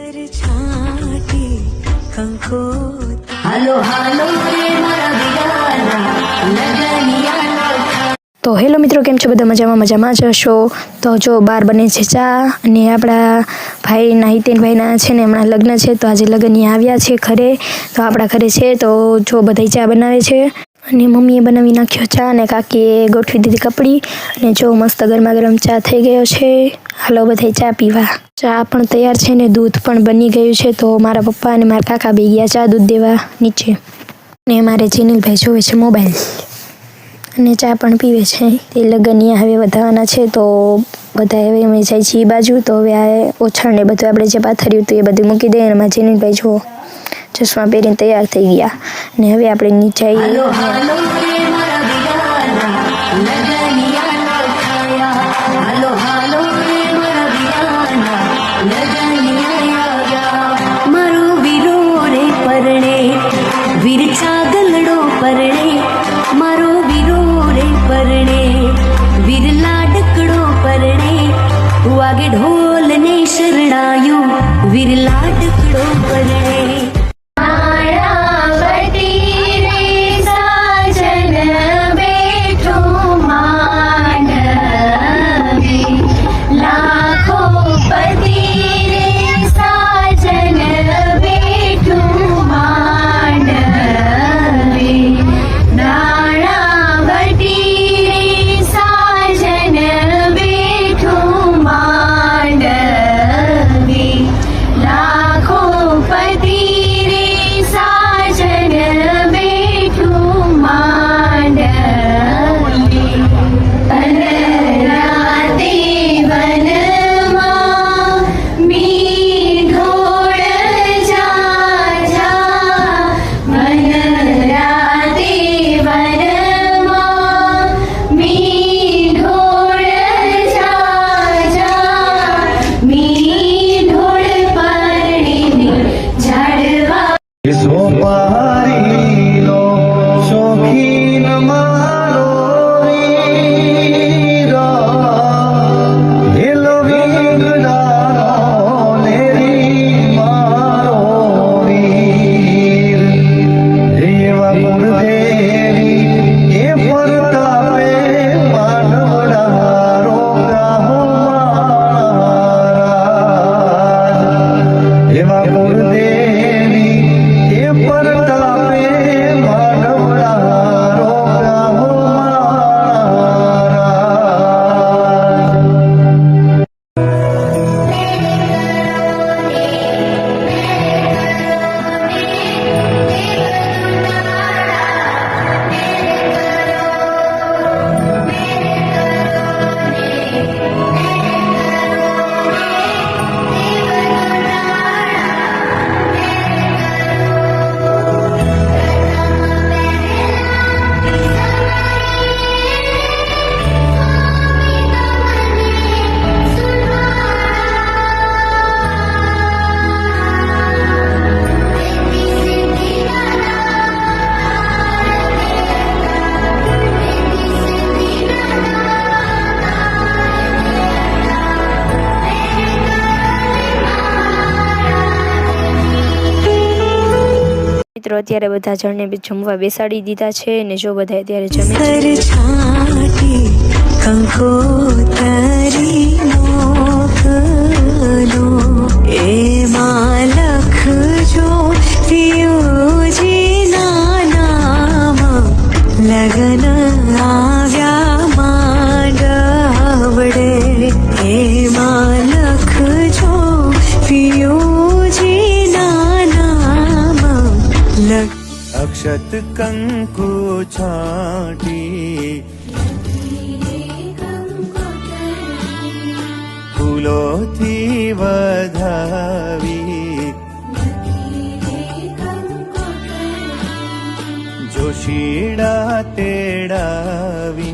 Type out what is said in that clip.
તો હેલો મિત્રો, કેમ છો બધા? મજામાં જ હશો. તો જો બાર બને છે ચા, અને આપણા ભાઈના હિતેનભાઈના છે ને હમણાં લગ્ન છે, તો આજે લગ્નની આવ્યા છે ઘરે. તો આપણા ઘરે છે તો જો બધા ચા બનાવે છે, અને મમ્મીએ બનાવી નાખ્યો ચા, અને કાકીએ ગોઠવી દીધી કપડી, અને જો મસ્ત ગરમા ગરમ ચા થઈ ગયો છે. હાલો બધા ચા પીવા. ચા પણ તૈયાર છે ને દૂધ પણ બની ગયું છે. તો મારા પપ્પા અને મારા કાકા બે ગયા ચા દૂધ દેવા નીચે, ને મારે જીનલભાઈ જોવે છે મોબાઈલ, અને ચા પણ પીવે છે. તે લગ્નની હવે વધારવાના છે, તો બધા હવે અમે જાય છે એ બાજુ. તો હવે આ ઓછળ ને બધું આપણે જે પાથર્યું હતું એ બધું મૂકી દઈએ. અને મારા જીનલભાઈ જુઓ ચશ્મા પહેરીને તૈયાર થઈ ગયા, ને હવે આપણે નીચે वागे ढोल ने शरणायु विरला टुकड़ो परणे મિત્રો અત્યારે બધા જણને જમવા બેસાડી દીધા છે, ને જો બધા અત્યારે જમે लगन આવ્યા માંડવડે એમાં લખજો પિયુજી નાના अक्षत कंकु छाटी फूलोथी वधावी जोशीड़ा तेड़ावी